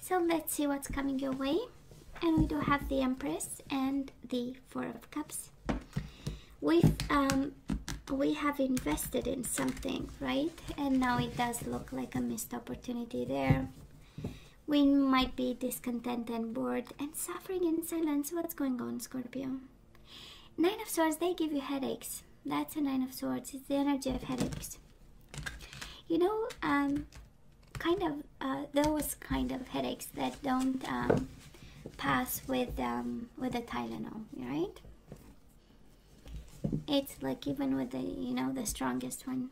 So let's see what's coming your way. And we do have the Empress and the Four of Cups. We have invested in something, right? And now it does look like a missed opportunity there. We might be discontent and bored and suffering in silence. What's going on, Scorpio? Nine of Swords, they give you headaches. That's a Nine of Swords. It's the energy of headaches. You know, those kind of headaches that don't pass with the Tylenol, right? It's like even with the, you know, the strongest one.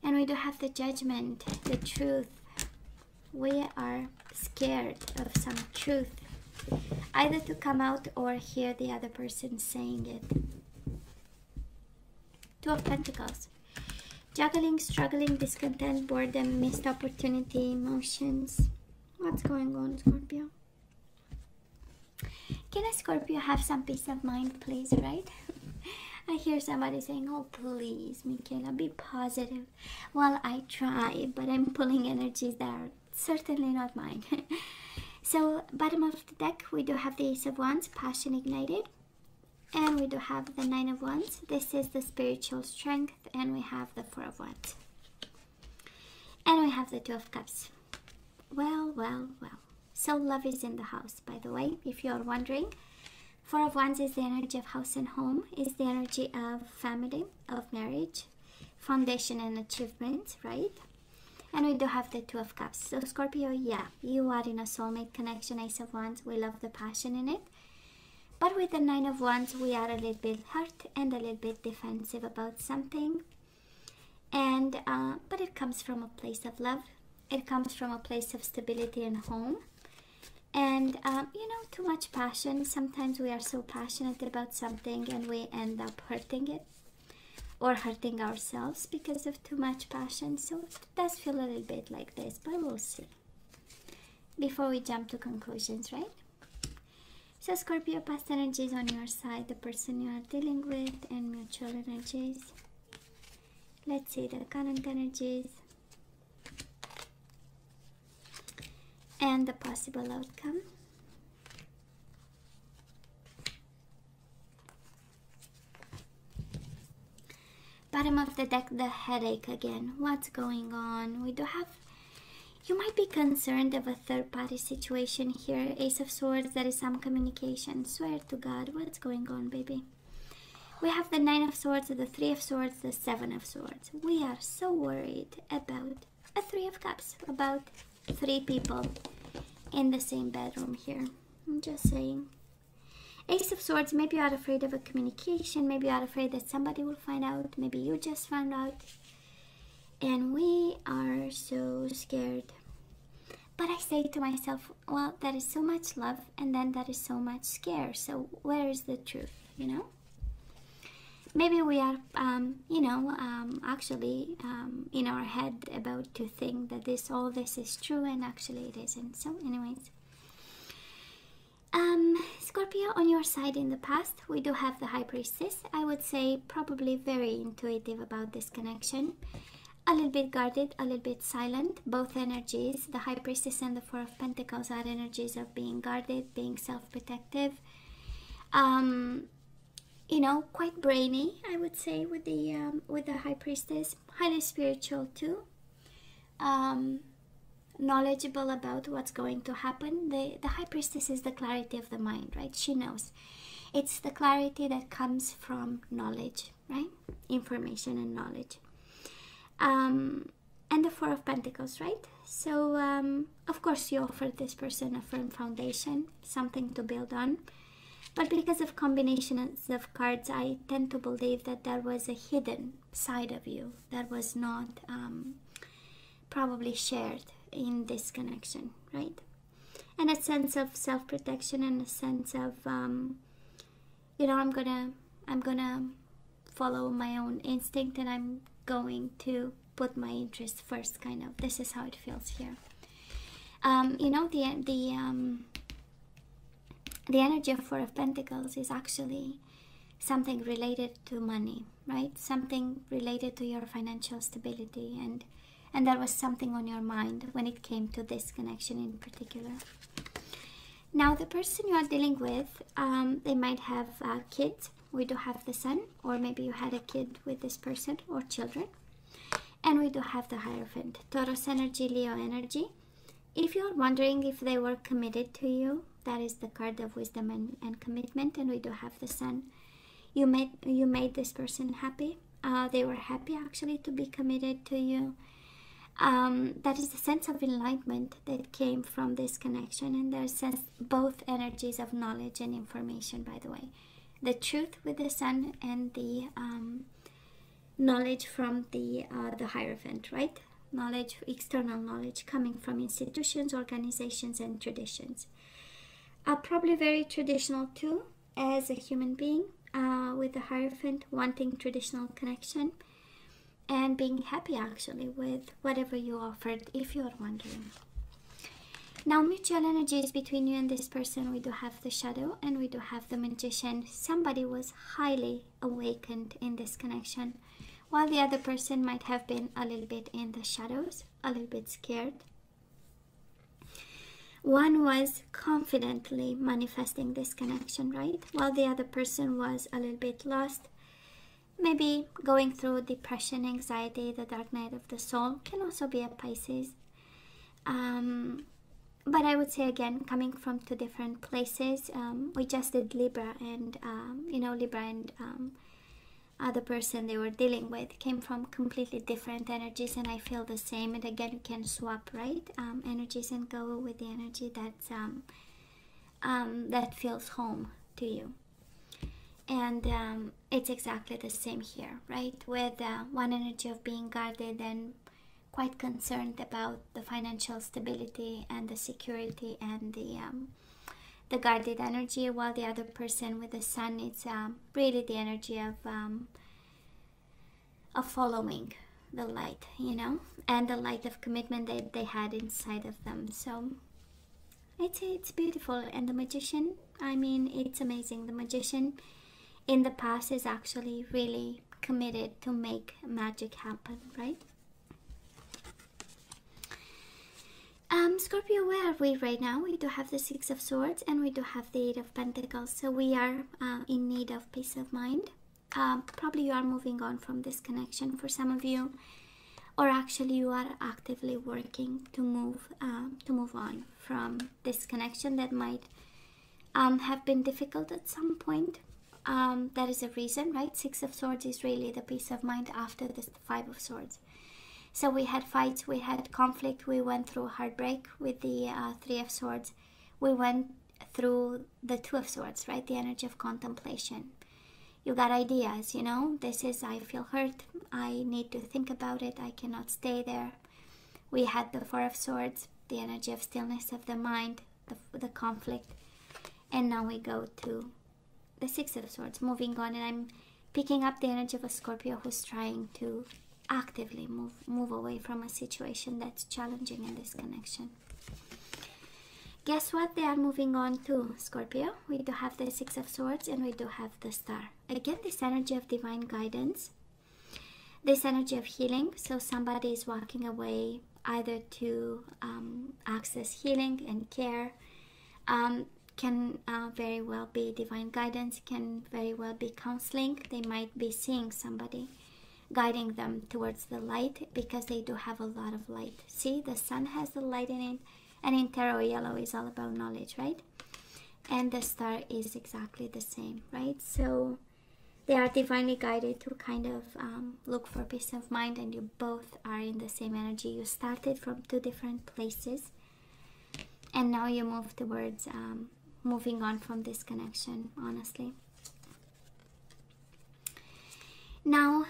And we do have the Judgment, the truth. We are scared of some truth, either to come out or hear the other person saying it. Two of Pentacles. Juggling, struggling, discontent, boredom, missed opportunity, emotions. What's going on, Scorpio? Can a Scorpio have some peace of mind, please, right? I hear somebody saying, oh, please, Michaela, be positive. Well, I try, but I'm pulling energies that are certainly not mine. So, bottom of the deck, we do have the Ace of Wands, passion ignited. And we do have the Nine of Wands. This is the spiritual strength. And we have the Four of Wands. And we have the Two of Cups. Well, well, well. So love is in the house, by the way, if you're wondering. Four of Wands is the energy of house and home. Is the energy of family, of marriage, foundation and achievements, right? And we do have the Two of Cups. So Scorpio, yeah, you are in a soulmate connection, Ace of Wands. We love the passion in it. But with the Nine of Wands, we are a little bit hurt and a little bit defensive about something. And but it comes from a place of love. It comes from a place of stability and home. And you know, too much passion. Sometimes we are so passionate about something and we end up hurting it or hurting ourselves because of too much passion. So it does feel a little bit like this, but we'll see before we jump to conclusions, right? So Scorpio, past energies on your side, the person you are dealing with, and mutual energies. Let's see the current energies and the possible outcome. Bottom of the deck, the headache again. What's going on? We do have, you might be concerned of a third-party situation here. Ace of Swords, there is some communication. Swear to God, what's going on, baby? We have the Nine of Swords, the Three of Swords, the Seven of Swords. We are so worried about a Three of Cups, about three people in the same bedroom here. I'm just saying. Ace of Swords, maybe you are afraid of a communication. Maybe you are afraid that somebody will find out. Maybe you just found out. And we are so scared. But I say to myself, well, there is so much love and then there is so much scare. So where is the truth, you know? Maybe we are, actually in our head about to think that all this is true and actually it isn't. So anyways. Scorpio, on your side in the past, we do have the High Priestess. I would say probably very intuitive about this connection. A little bit guarded, a little bit silent. Both energies, the High Priestess and the Four of Pentacles, are energies of being guarded, being self-protective. You know, quite brainy, I would say, with the High Priestess. Highly spiritual too. Knowledgeable about what's going to happen. The High Priestess is the clarity of the mind, right? She knows. It's the clarity that comes from knowledge, right? Information and knowledge. And the Four of Pentacles, right? So, of course, you offer this person a firm foundation, something to build on. But because of combinations of cards, I tend to believe that there was a hidden side of you that was not probably shared in this connection, right? And a sense of self-protection and a sense of, you know, I'm gonna follow my own instinct and I'm going to put my interests first, kind of. This is how it feels here. You know, the energy of Four of Pentacles is actually something related to money, right? Something related to your financial stability and and there was something on your mind when it came to this connection in particular. Now the person you are dealing with, they might have kids. We do have the Sun, or maybe you had a kid with this person, or children. And we do have the Hierophant, Taurus energy, Leo energy. If you're wondering if they were committed to you, that is the card of wisdom and commitment. And we do have the Sun. You made this person happy. They were happy actually to be committed to you. That is the sense of enlightenment that came from this connection. And there's both energies of knowledge and information, by the way. The truth with the Sun and the knowledge from the Hierophant, right? Knowledge, external knowledge coming from institutions, organizations, and traditions. Probably very traditional too, as a human being, with the Hierophant, wanting traditional connection and being happy actually with whatever you offered, if you're wondering. Now, mutual energies between you and this person, we do have the Shadow and we do have the Magician. Somebody was highly awakened in this connection, while the other person might have been a little bit in the shadows, a little bit scared. One was confidently manifesting this connection, right? While the other person was a little bit lost, maybe going through depression, anxiety, the dark night of the soul. Can also be a Pisces. But I would say, again, coming from two different places. We just did Libra, and Libra and the person they were dealing with came from completely different energies, and I feel the same. And again, you can swap, right, energies and go with the energy that's that feels home to you. And it's exactly the same here, right, with one energy of being guarded and quite concerned about the financial stability and the security and the guarded energy, while the other person with the Sun, it's really the energy of following the light, and the light of commitment that they had inside of them. So it's beautiful. And the Magician, I mean, it's amazing. The Magician in the past is actually really committed to make magic happen, right? Scorpio, where are we right now? We do have the Six of Swords and we do have the Eight of Pentacles. So we are in need of peace of mind. Probably you are moving on from this connection for some of you, or actually you are actively working to move on from this connection that might have been difficult at some point. That is a reason, right? Six of Swords is really the peace of mind after the Five of Swords. So we had fights, we had conflict, we went through heartbreak with the Three of Swords. We went through the Two of Swords, right? The energy of contemplation. You got ideas, this is, I feel hurt, I need to think about it, I cannot stay there. We had the Four of Swords, the energy of stillness of the mind, the conflict. And now we go to the Six of Swords, moving on. And I'm picking up the energy of a Scorpio who's trying to actively move away from a situation that's challenging in this connection. Guess what? They are moving on to Scorpio. We do have the Six of Swords and we do have the Star. Again, this energy of divine guidance, this energy of healing. So somebody is walking away either to access healing and care. Can very well be divine guidance, can very well be counseling. They might be seeing somebody guiding them towards the light, because they do have a lot of light. See, the Sun has the light in it, and in tarot, yellow is all about knowledge, right? And the Star is exactly the same, right? So they are divinely guided to kind of look for peace of mind, and you both are in the same energy. You started from two different places, and now you move towards moving on from this connection, honestly. Now,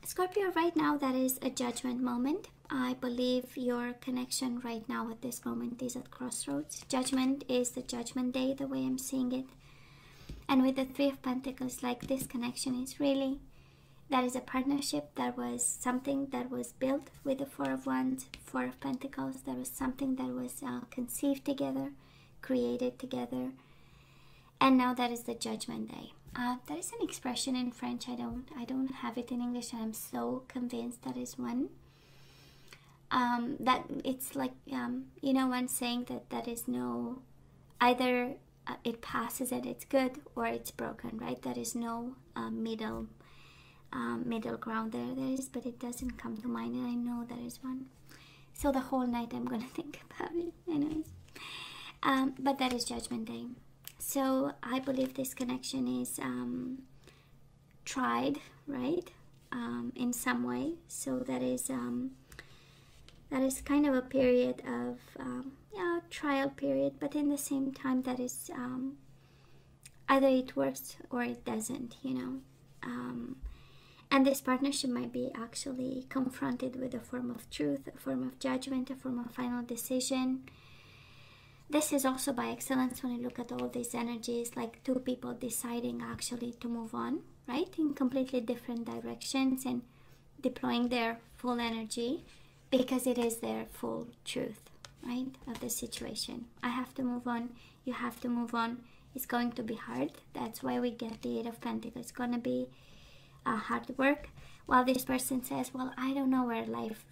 Scorpio, right now, that is a judgment moment. I believe your connection right now at this moment is at crossroads. Judgment is the judgment day, the way I'm seeing it. And with the Three of Pentacles, like, this connection is really, that is a partnership. That was something that was built with the Four of Wands, Four of Pentacles. There was something that was conceived together, created together. And now that is the judgment day. There is an expression in French, I don't have it in English, and I'm so convinced that is one. that it's like, you know, one saying that there is no, either it passes and it's good, or it's broken, right? There is no middle ground there is, but it doesn't come to mind, and I know there is one. So the whole night I'm gonna think about it anyways. But that is Judgment Day. So I believe this connection is tried, right, in some way. So that is kind of a period of yeah, trial period, but in the same time that is either it works or it doesn't, you know. And this partnership might be actually confronted with a form of truth, a form of judgment, a form of final decision. This is also by excellence when you look at all these energies, like two people deciding actually to move on, right, in completely different directions and deploying their full energy, because it is their full truth, right, of the situation. I have to move on, you have to move on. It's going to be hard. That's why we get the Eight of Pentacles. It's going to be hard work. While this person says, well, I don't know where life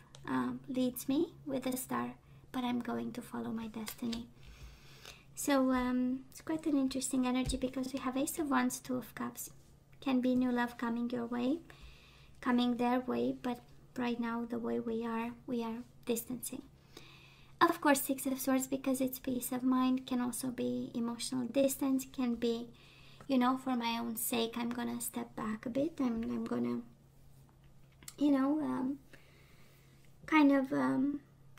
leads me with a star, but I'm going to follow my destiny. So it's quite an interesting energy, because we have Ace of Wands, Two of Cups. Can be new love coming your way, coming their way, but right now the way we are distancing. Of course, Six of Swords, because it's peace of mind, can also be emotional distance, can be, you know, for my own sake, I'm gonna step back a bit. I'm gonna, you know, kind of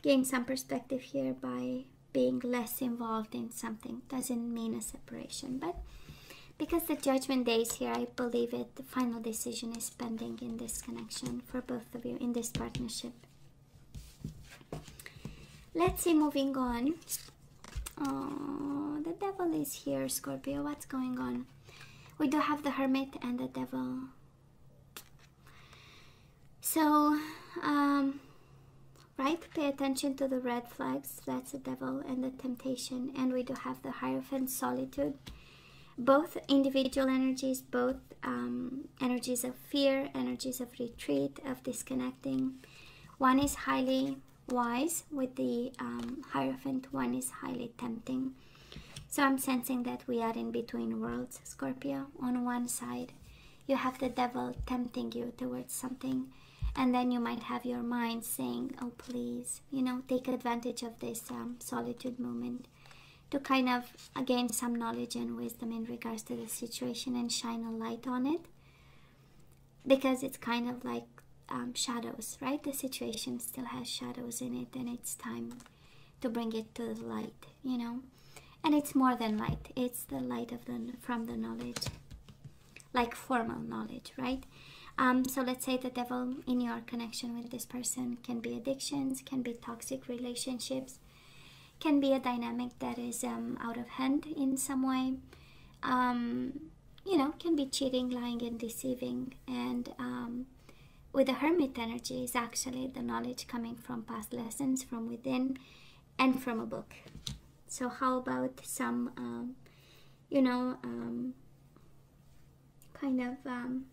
gain some perspective here by being less involved in something. Doesn't mean a separation, but because the Judgment Day is here, I believe the final decision is pending in this connection for both of you in this partnership. Let's see, moving on. Oh, the Devil is here, Scorpio. What's going on? We do have the Hermit and the Devil. So, right, pay attention to the red flags. That's the Devil and the Temptation. And we do have the Hierophant, Solitude. Both individual energies, both energies of fear, energies of retreat, of disconnecting. One is highly wise with the Hierophant, one is highly tempting. So I'm sensing that we are in between worlds, Scorpio. On one side, you have the Devil tempting you towards something, and then you might have your mind saying, oh, please, you know, take advantage of this solitude moment to kind of gain some knowledge and wisdom in regards to the situation and shine a light on it, because it's kind of like shadows, right? The situation still has shadows in it, and it's time to bring it to the light, you know. And it's more than light, it's the light of from the knowledge, like formal knowledge, right? So let's say the Devil in your connection with this person can be addictions, can be toxic relationships, can be a dynamic that is out of hand in some way, you know, can be cheating, lying, and deceiving. And with the Hermit energy is actually the knowledge coming from past lessons, from within, and from a book. So how about some, you know, kind of, I'm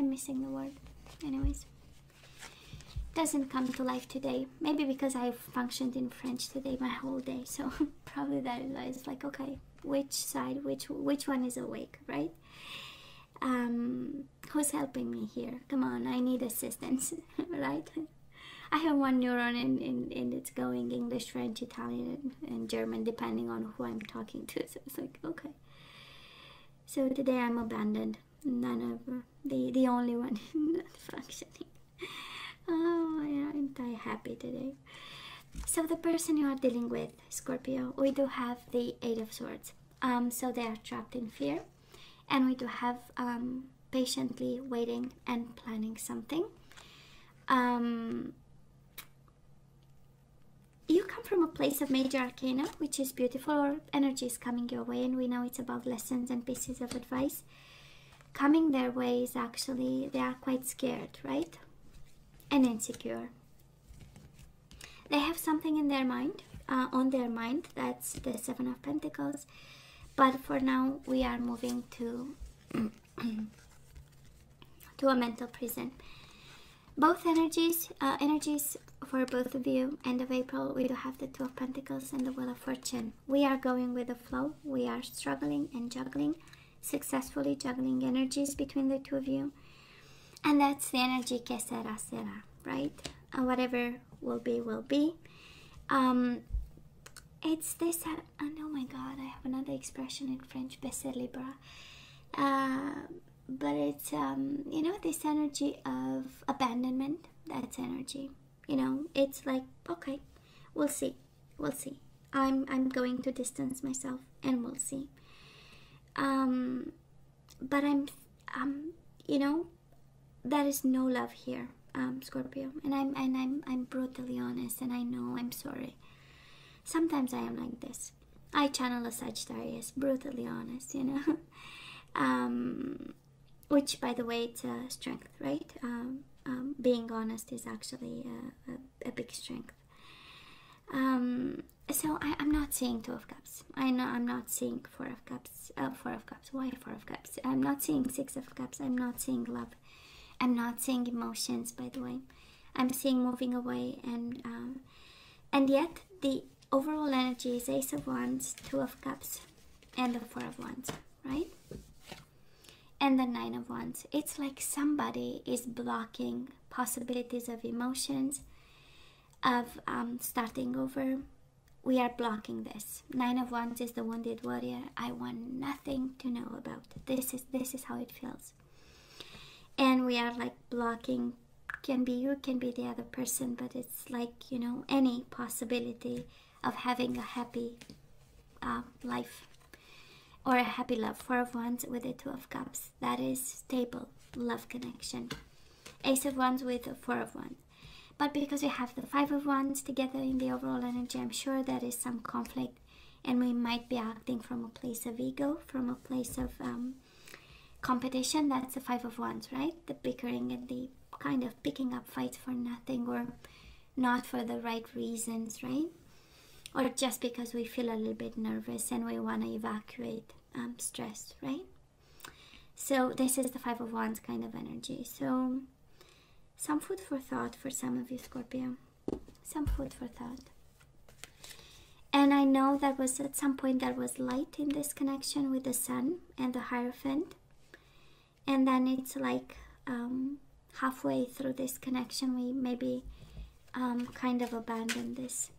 missing the word. Anyways, doesn't come to life today. Maybe because I've functioned in French today my whole day. So probably that is why it's like, okay, which side, which one is awake, right? Who's helping me here? Come on, I need assistance, right? I have one neuron and it's going English, French, Italian, and German, depending on who I'm talking to. So it's like, okay. So today I'm abandoned. None of the only one not functioning. Oh, yeah, aren't I happy today? So the person you are dealing with, Scorpio, we do have the Eight of Swords. So they are trapped in fear. And we do have patiently waiting and planning something. You come from a place of major arcana, which is beautiful, or energy is coming your way, and we know it's about lessons and pieces of advice. Coming their way is actually, they are quite scared, right? And insecure. They have something in their mind, on their mind, that's the Seven of Pentacles. But for now, we are moving to, to a mental prison. Both energies for both of you. End of April, we do have the Two of Pentacles and the Wheel of Fortune. We are going with the flow. We are struggling and juggling, successfully juggling energies between the two of you. And that's the energy que sera, sera, right? And whatever will be, will be. It's this, and oh my god, I have another expression in French, baisser les bras. But it's, you know, this energy of abandonment. That's energy. You know, it's like, okay, we'll see. We'll see. I'm going to distance myself and we'll see. But you know, there is no love here, Scorpio. And I'm brutally honest, and I know I'm sorry. Sometimes I am like this. I channel a Sagittarius, brutally honest, you know. Which, by the way, it's a strength, right? Being honest is actually a big strength. So I'm not seeing Two of Cups. I know I'm not seeing Four of Cups. Why Four of Cups? I'm not seeing Six of Cups. I'm not seeing love. I'm not seeing emotions, by the way. I'm seeing moving away, and yet the overall energy is Ace of Wands, Two of Cups, and the Four of Wands, right? And the Nine of Wands. It's like somebody is blocking possibilities of emotions, of starting over. We are blocking this. Nine of Wands is the wounded warrior. I want nothing to know about. This is how it feels. And we are like blocking. Can be you, can be the other person, but it's like, you know, any possibility of having a happy life or a happy love. Four of Wands with the Two of Cups. That is stable love connection. Ace of Wands with the Four of Wands. But because we have the Five of Wands together in the overall energy, I'm sure there is some conflict, and we might be acting from a place of ego, from a place of competition. That's the Five of Wands, right? The bickering and the kind of picking up fights for nothing, or not for the right reasons, right? Or just because we feel a little bit nervous and we want to evacuate stress, right? So this is the Five of Wands kind of energy. So some food for thought for some of you, Scorpio. Some food for thought. And I know that was at some point there was light in this connection with the Sun and the Hierophant. And then it's like halfway through this connection, we maybe kind of abandoned this.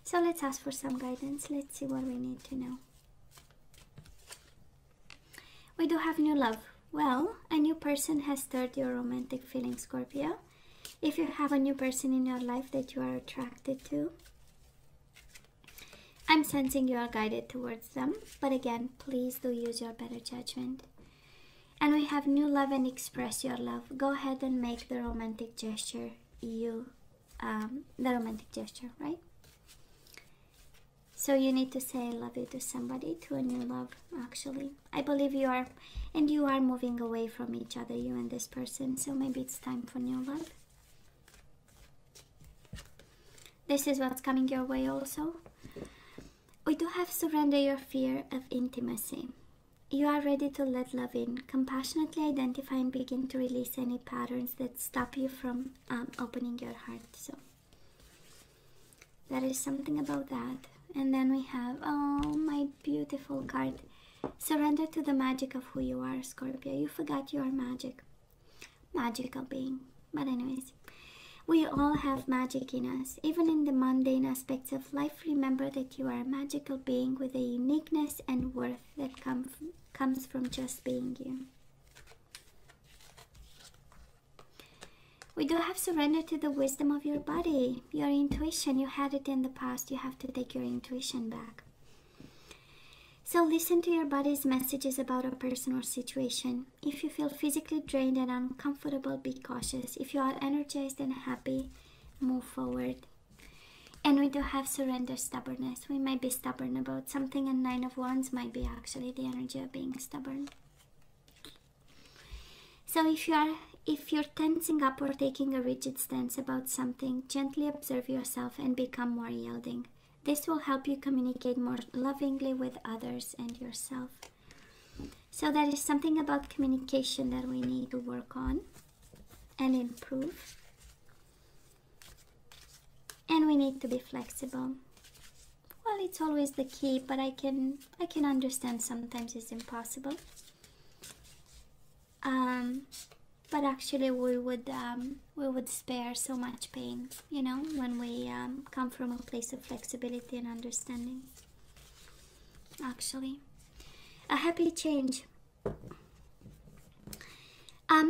So let's ask for some guidance. Let's see what we need to know. We do have new love. Well, a new person has stirred your romantic feelings, Scorpio. If you have a new person in your life that you are attracted to, I'm sensing you are guided towards them. But again, please do use your better judgment. And we have new love and express your love. Go ahead and make the romantic gesture the romantic gesture, right? So you need to say I love you to somebody, to a new love, actually. I believe you are, and you are moving away from each other, you and this person. So maybe it's time for new love. This is what's coming your way also. We do have surrender your fear of intimacy. You are ready to let love in. Compassionately identify and begin to release any patterns that stop you from opening your heart. So that is something about that. And then we have, oh, my beautiful card. Surrender to the magic of who you are, Scorpio. You forgot you are magic. Magical being. But anyways, we all have magic in us. Even in the mundane aspects of life, remember that you are a magical being with a uniqueness and worth that comes from just being you. We do have surrender to the wisdom of your body, your intuition. You had it in the past. You have to take your intuition back. So listen to your body's messages about a person or situation. If you feel physically drained and uncomfortable, be cautious. If you are energized and happy, move forward. And we do have surrender stubbornness. We might be stubborn about something, and Nine of Wands might be actually the energy of being stubborn. So if you're tensing up or taking a rigid stance about something, gently observe yourself and become more yielding. This will help you communicate more lovingly with others and yourself. So that is something about communication that we need to work on. and improve. And we need to be flexible. Well, it's always the key, but I can understand sometimes it's impossible. But actually we would spare so much pain, you know, when we come from a place of flexibility and understanding. Actually, a happy change.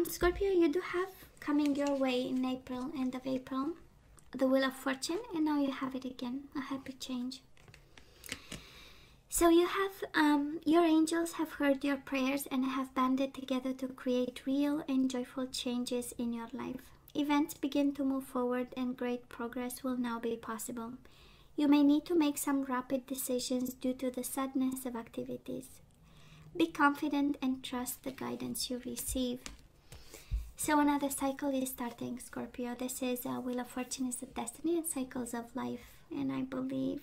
Scorpio, you do have coming your way in April, end of April, the Wheel of Fortune, and now you have it again, a happy change. So you have, your angels have heard your prayers and have banded together to create real and joyful changes in your life. Events begin to move forward and great progress will now be possible. You may need to make some rapid decisions due to the suddenness of activities. Be confident and trust the guidance you receive. So another cycle is starting, Scorpio. This is Wheel of Fortune is the destiny and cycles of life, and I believe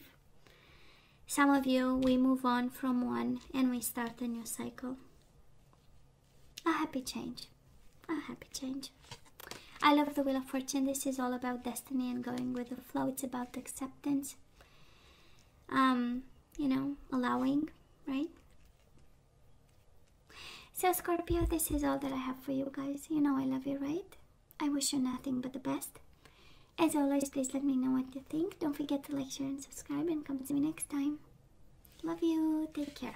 some of you, we move on from one and we start a new cycle. A happy change. A happy change. I love the Wheel of Fortune. This is all about destiny and going with the flow. It's about acceptance. You know, allowing, right? So Scorpio, this is all that I have for you guys. You know I love you, right? I wish you nothing but the best. As always, please let me know what you think. Don't forget to like, share, and subscribe, and come see me next time. Love you. Take care.